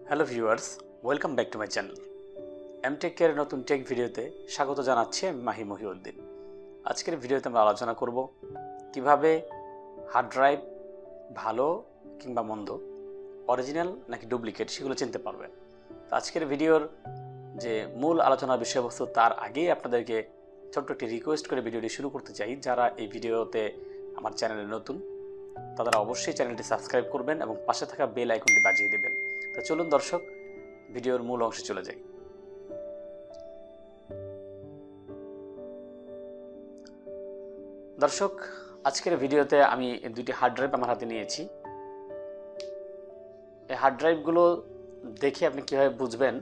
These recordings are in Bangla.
Hello viewers, welcome back to my channel. এমটেক কেয়ারের নতুন টেক ভিডিওতে স্বাগত জানাচ্ছি আমি মাহি মহিউদ্দিন। আজকের ভিডিওতে আমরা আলোচনা করব কিভাবে হার্ড ড্রাইভ ভালো কিংবা মন্দ, অরিজিনাল নাকি ডুপ্লিকেট সেগুলো চিনতে পারবেন। তো আজকের ভিডিওর যে মূল আলোচনার বিষয়বস্তু তার আগেই আপনাদেরকে ছোট্ট একটি রিকোয়েস্ট করে ভিডিওটি শুরু করতে চাই। যারা এই ভিডিওতে আমার চ্যানেলে নতুন তারা অবশ্যই চ্যানেলটি সাবস্ক্রাইব করবেন এবং পাশে থাকা বেল আইকনটি বাজিয়ে দেবেন। তো চলুন দর্শক, ভিডিওর মূল অংশে চলে যাই। দর্শক, আজকের ভিডিওতে আমি দুটি হার্ড ড্রাইভ আমার হাতে নিয়েছি। এই হার্ড ড্রাইভগুলো দেখে আপনি কীভাবে বুঝবেন,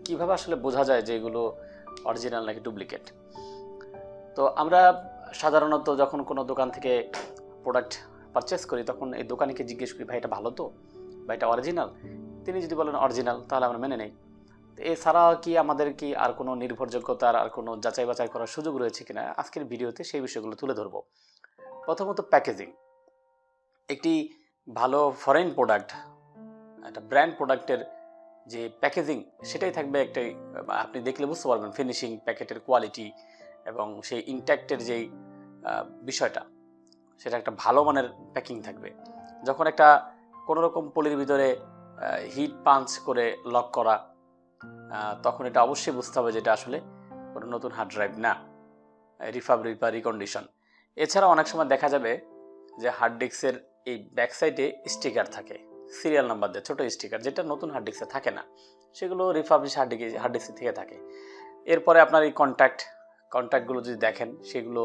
কিভাবে আসলে বোঝা যায় যে এগুলো অরিজিনাল নাকি ডুপ্লিকেট। তো আমরা সাধারণত যখন কোনো দোকান থেকে প্রোডাক্ট পারচেস করি তখন এই দোকানিকে জিজ্ঞেস করি, ভাই এটা ভালো তো, বা এটা অরিজিনাল। তিনি যদি বলেন অরিজিনাল তাহলে আমরা মেনে নেই। এছাড়া কি আমাদের কি আর কোনো নির্ভরযোগ্যতার আর কোনো যাচাই বাছাই করার সুযোগ রয়েছে কিনা, আজকের ভিডিওতে সেই বিষয়গুলো তুলে ধরব। প্রথমত প্যাকেজিং। একটি ভালো ফরেন প্রোডাক্ট, একটা ব্র্যান্ড প্রোডাক্টের যে প্যাকেজিং সেটাই থাকবে একটাই, আপনি দেখলে বুঝতে পারবেন ফিনিশিং, প্যাকেটের কোয়ালিটি এবং সেই ইনট্যাক্টের যেই বিষয়টা, সেটা একটা ভালো মানের প্যাকিং থাকবে। যখন একটা কোনোরকম পলির ভিতরে হিট পাঞ্চ করে লক করা, তখন এটা অবশ্যই বুঝতে হবে যে এটা আসলে কোনো নতুন হার্ড ড্রাইভ না, রিফাবরিক বা রিকন্ডিশন। এছাড়া অনেক সময় দেখা যাবে যে হার্ড ডিস্কের এই ব্যাক সাইডে স্টিকার থাকে, সিরিয়াল নাম্বার দিয়ে ছোটো স্টিকার, যেটা নতুন হার্ড ডিস্কে থাকে না, সেগুলো রিফাবরিশ হার্ড ডিস্কে থেকে থাকে। এরপরে আপনার এই কন্ট্যাক্টগুলো যদি দেখেন, সেগুলো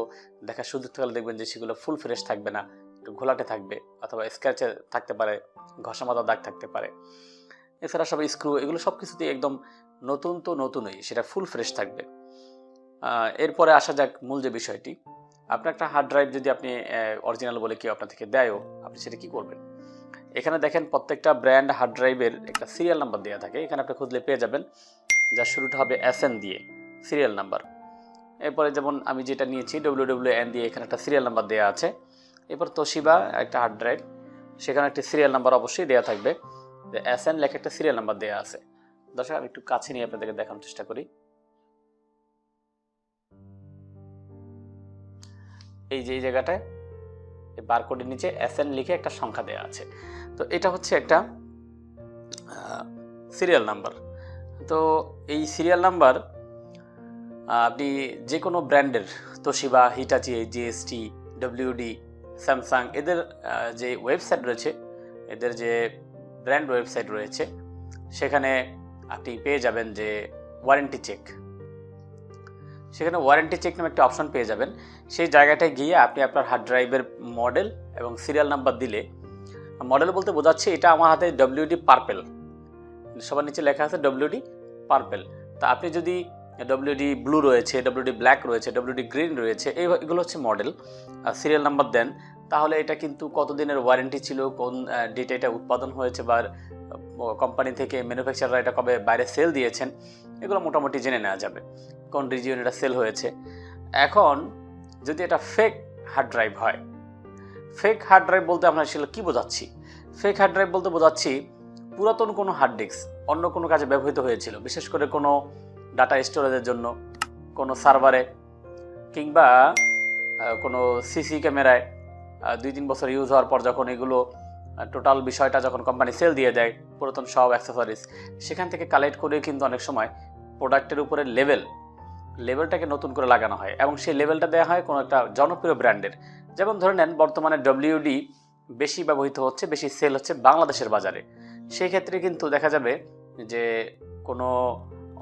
দেখার সুযোগ থাকলে দেখবেন যে সেগুলো ফুল ফ্রেশ থাকবে না, একটু ঘোলাটে থাকবে অথবা স্ক্র্যাচে থাকতে পারে, ঘষা মাথা দাগ থাকতে পারে। এছাড়া সব স্ক্রু এগুলো সব কিছুতেই একদম নতুন তো নতুনই, সেটা ফুল ফ্রেশ থাকবে। এরপরে আসা যাক মূল যে বিষয়টি, আপনার একটা হার্ড ড্রাইভ যদি আপনি অরিজিনাল বলে কেউ আপনার থেকে দেয়ও, আপনি সেটা কী করবেন? এখানে দেখেন প্রত্যেকটা ব্র্যান্ড হার্ড ড্রাইভের একটা সিরিয়াল নাম্বার দেওয়া থাকে। এখানে আপনি খুঁজলে পেয়ে যাবেন, যার শুরুটা হবে SN দিয়ে, সিরিয়াল নাম্বার। এরপরে যেমন আমি যেটা নিয়েছি WWN দিয়ে, এখানে একটা সিরিয়াল নাম্বার দেওয়া আছে। এরপর তোশিবা একটা হার্ড ড্রাইভ, সেখানে একটি সিরিয়াল নাম্বার অবশ্যই দেওয়া থাকবে, SN লেখা একটা সিরিয়াল নাম্বার দেওয়া আছে। দর্শক, আমি একটু কাছে নিয়ে আপনাদেরকে দেখানোর চেষ্টা করি। এই যে এই জায়গাটায় এই বারকোডের নিচে SN লিখে একটা সংখ্যা দেওয়া আছে। তো এটা হচ্ছে একটা সিরিয়াল নাম্বার। তো এই সিরিয়াল নাম্বার আপনি যে কোনো ব্র্যান্ডের, Toshiba, Hitachi, GST, WD, Samsung, এদের যে ওয়েবসাইট রয়েছে, এদের যে ব্র্যান্ড ওয়েবসাইট রয়েছে, সেখানে আপনি পেয়ে যাবেন যে ওয়ারেন্টি চেক। সেখানে ওয়ারেন্টি চেক নামে একটা অপশন পেয়ে যাবেন। সেই জায়গাটায় গিয়ে আপনি আপনার হার্ড ড্রাইভের মডেল এবং সিরিয়াল নাম্বার দিলে, মডেল বলতে বোঝাচ্ছে এটা আমার হাতে WD পার্পেল, সবার নিচে লেখা আছে WD পার্পেল। তা আপনি যদি WD ব্লু রয়েছে, WD ব্ল্যাক রয়েছে, WD গ্রিন রয়েছে, এগুলো হচ্ছে মডেল, সিরিয়াল নাম্বার দেন, তাহলে এটা কিন্তু কতদিনের ওয়ারেন্টি ছিল, কোন ডেটে এটা উৎপাদন হয়েছে, বা কোম্পানি থেকে ম্যানুফ্যাকচারার এটা কবে বাইরে সেল দিয়েছেন, এগুলো মোটামুটি জেনে নেওয়া যাবে, কোন রিজিয়ন এটা সেল হয়েছে। এখন যদি এটা ফেক হার্ড ড্রাইভ হয়, ফেক হার্ড ড্রাইভ বলতে আমরা সেটা কী বোঝাচ্ছি? ফেক হার্ড ড্রাইভ বলতে বোঝাচ্ছি পুরাতন কোনো হার্ড ডিস্ক অন্য কোনো কাজে ব্যবহৃত হয়েছিল, বিশেষ করে কোনো ডাটা স্টোরেজের জন্য, কোনো সার্ভারে, কিংবা কোনো সিসি ক্যামেরায় 2-3 বছর ইউজ হওয়ার পর যখন এগুলো টোটাল বিষয়টা যখন কোম্পানি সেল দিয়ে দেয়, পুরাতন সব অ্যাক্সেসরিজ সেখান থেকে কালেক্ট করে কিন্তু অনেক সময় প্রোডাক্টের উপরে লেভেলটাকে নতুন করে লাগানো হয়, এবং সেই লেভেলটা দেওয়া হয় কোনো একটা জনপ্রিয় ব্র্যান্ডের। যেমন ধরে নেন বর্তমানে WD বেশি ব্যবহৃত হচ্ছে, বেশি সেল হচ্ছে বাংলাদেশের বাজারে। সেই ক্ষেত্রে কিন্তু দেখা যাবে যে কোনো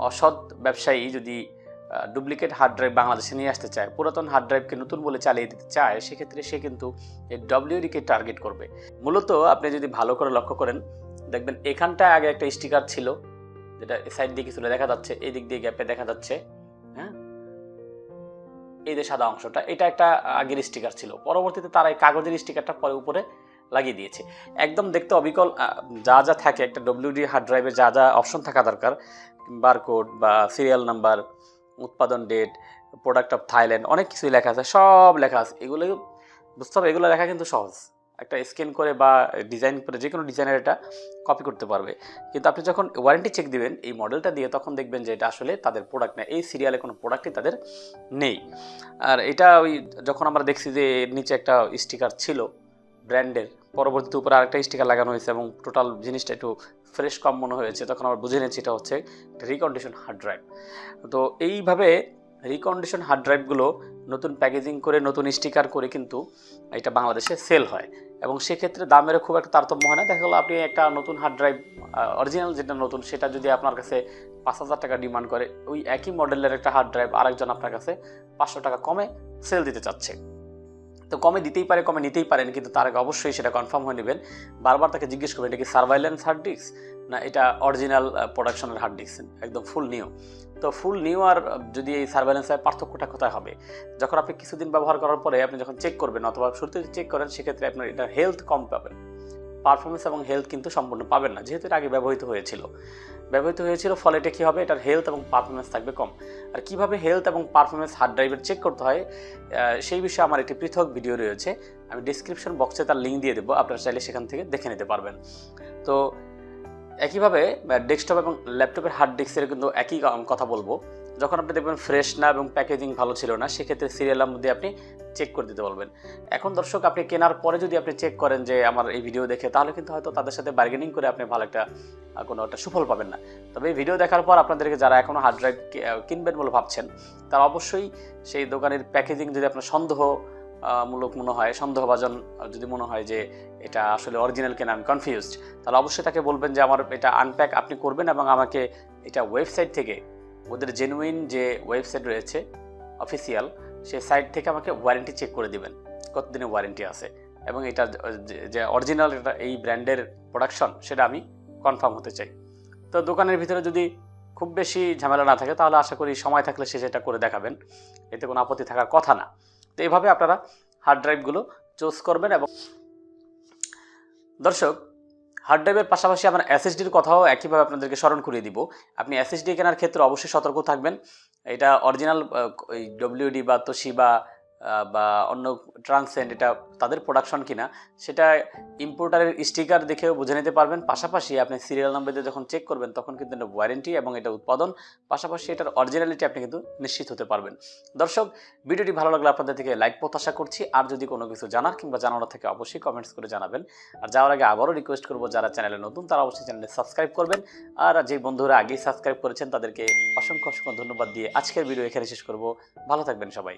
অসৎ ব্যবসায়ী যদি ডুপ্লিকেট হার্ড ড্রাইভ বাংলাদেশে নিয়ে আসতে চায়, পুরাতন হার্ড ড্রাইভকে নতুন বলে চালিয়ে দিতে চায়, সেক্ষেত্রে সে কিন্তু এই WD-কে টার্গেট করবে। মূলত আপনি যদি ভালো করে লক্ষ্য করেন, দেখবেন এখানটায় আগে একটা স্টিকার ছিল, যেটা সাইড দিয়ে কিছুটা দেখা যাচ্ছে, এই দিক দিয়ে গ্যাপে দেখা যাচ্ছে, হ্যাঁ, এই যে সাদা অংশটা, এটা একটা আগের স্টিকার ছিল। পরবর্তীতে তারা এই কাগজের স্টিকারটা পরে উপরে লাগিয়ে দিয়েছে। একদম দেখতে অবিকল যা যা থাকে একটা WD হার্ড ড্রাইভে, যা যা অপশন থাকা দরকার, বারকোড বা সিরিয়াল নাম্বার, উৎপাদন ডেট, প্রোডাক্ট অফ থাইল্যান্ড, অনেক কিছুই লেখা আছে, সব লেখা আছে। এগুলো বুঝতে হবে, এগুলো লেখা কিন্তু সহজ, একটা স্ক্যান করে বা ডিজাইন করে যে কোনো ডিজাইনের এটা কপি করতে পারবে। কিন্তু আপনি যখন ওয়ারেন্টি চেক দিবেন এই মডেলটা দিয়ে, তখন দেখবেন যে এটা আসলে তাদের প্রোডাক্ট না, এই সিরিয়ালে কোনো প্রোডাক্টই তাদের নেই। আর এটা ওই যখন আমরা দেখছি যে এর নিচে একটা স্টিকার ছিল ব্র্যান্ডের, পরবর্তীতে উপরে আরেকটা স্টিকার লাগানো হয়েছে এবং টোটাল জিনিসটা একটু ফ্রেশ কম মনে হয়েছে, তখন আমরা বুঝে নিয়েছি এটা হচ্ছে রিকন্ডিশন হার্ড ড্রাইভ। তো এইভাবে রিকন্ডিশন হার্ড ড্রাইভগুলো নতুন প্যাকেজিং করে নতুন স্টিকার করে কিন্তু এটা বাংলাদেশে সেল হয়, এবং সেক্ষেত্রে দামেরও খুব একটা তারতম্য হয় না। দেখা গেলো আপনি একটা নতুন হার্ড ড্রাইভ অরিজিনাল যেটা নতুন সেটা যদি আপনার কাছে 5,000 টাকা ডিমান্ড করে, ওই একই মডেলের একটা হার্ড ড্রাইভ আরেকজন আপনার কাছে 500 টাকা কমে সেল দিতে চাচ্ছে। তো কমে দিতেই পারে, কমে নিতেই পারেন, কিন্তু তার আগে অবশ্যই সেটা কনফার্ম হয়ে নেবেন। বারবার তাকে জিজ্ঞেস করবেন এটা কি সার্ভাইলেন্স হার্ড ডিস্ক না এটা অরিজিনাল প্রোডাকশনের হার্ড ডিস্ক, একদম ফুল নিউ। তো ফুল নিউ আর যদি এই সার্ভাইলেন্সের পার্থক্যটা কোথায় হবে, যখন আপনি কিছুদিন ব্যবহার করার পরে আপনি যখন চেক করবেন অথবা শুরুতে চেক করেন, সেক্ষেত্রে আপনার এটা হেলথ কম পাবেন, পারফরমেন্স এবং হেলথ কিন্তু সম্পূর্ণ পাবেন না, যেহেতু এটা আগে ব্যবহৃত হয়েছিল। ফলে এটা কী হবে, এটার হেলথ এবং পারফরমেন্স থাকবে কম। আর কীভাবে হেলথ এবং পারফরমেন্স হার্ড ড্রাইভের চেক করতে হয় সেই বিষয়ে আমার একটি পৃথক ভিডিও রয়েছে, আমি ডিসক্রিপশন বক্সে তার লিঙ্ক দিয়ে দেবো, আপনারা চাইলে সেখান থেকে দেখে নিতে পারবেন। তো একইভাবে ডেস্কটপ এবং ল্যাপটপের হার্ড ডিস্কের কিন্তু একই কথা বলবো। যখন আপনি দেখবেন ফ্রেশ না এবং প্যাকেজিং ভালো ছিল না, সেক্ষেত্রে সিরিয়ালের মধ্যে আপনি চেক করে দিতে বলবেন। এখন দর্শক আপনি কেনার পরে যদি আপনি চেক করেন যে আমার এই ভিডিও দেখে, তাহলে কিন্তু হয়তো তাদের সাথে বার্গেনিং করে আপনি ভালো একটা কোনো একটা সুফল পাবেন না। তবে এই ভিডিও দেখার পর আপনাদেরকে যারা এখনও হার্ড ড্রাইভ কিনবেন বলে ভাবছেন, তারা অবশ্যই সেই দোকানের প্যাকেজিং যদি আপনার সন্দেহমূলক মনে হয়, সন্দেহভাজন যদি মনে হয় যে এটা আসলে অরিজিনাল কেনা, আমি কনফিউজড, তাহলে অবশ্যই তাকে বলবেন যে আমার এটা আনপ্যাক আপনি করবেন এবং আমাকে এটা ওয়েবসাইট থেকে, ওদের জেনুইন যে ওয়েবসাইট রয়েছে অফিসিয়াল, সেই সাইট থেকে আমাকে ওয়ারেন্টি চেক করে দিবেন কতদিনের ওয়ারেন্টি আছে, এবং এটা যে অরিজিনাল এটা এই ব্র্যান্ডের প্রোডাকশন সেটা আমি কনফার্ম হতে চাই। তো দোকানের ভিতরে যদি খুব বেশি ঝামেলা না থাকে, তাহলে আশা করি সময় থাকলে সে সেটা করে দেখাবেন, এতে কোনো আপত্তি থাকার কথা না। তো এইভাবে আপনারা হার্ড ড্রাইভগুলো চুজ করবেন। এবং দর্শক হার্ড ড্রাইভের পাশাপাশি আমার এসএসডির কথাও একইভাবে আপনাদেরকে স্মরণ করিয়ে দিব। আপনি এসএসডি কেনার ক্ষেত্রে অবশ্যই সতর্ক থাকবেন। এটা অরিজিনাল ওই ডব্লিউডি বা তোশিবা বা অন্য ট্রান্সেন্ড এটা তাদের প্রোডাকশন কিনা সেটা ইম্পোর্টারের স্টিকার দেখেও বুঝে নিতে পারবেন। পাশাপাশি আপনি সিরিয়াল নাম্বার দিয়ে যখন চেক করবেন, তখন কিন্তু এটা ওয়ারেন্টি এবং এটা উৎপাদন, পাশাপাশি এটার অরিজিনালিটি আপনি কিন্তু নিশ্চিত হতে পারবেন। দর্শক ভিডিওটি ভালো লাগলে আপনাদের থেকে লাইক প্রত্যাশা করছি। আর যদি কোনো কিছু জানার কিংবা জানানোর থেকে অবশ্যই কমেন্টস করে জানাবেন। আর যাওয়ার আগে আবারও রিকোয়েস্ট করবো, যারা চ্যানেলে নতুন তারা অবশ্যই চ্যানেলে সাবস্ক্রাইব করবেন। আর যে বন্ধুরা আগেই সাবস্ক্রাইব করেছেন তাদেরকে অসংখ্য অসংখ্য ধন্যবাদ দিয়ে আজকের ভিডিও এখানে শেষ করব। ভালো থাকবেন সবাই।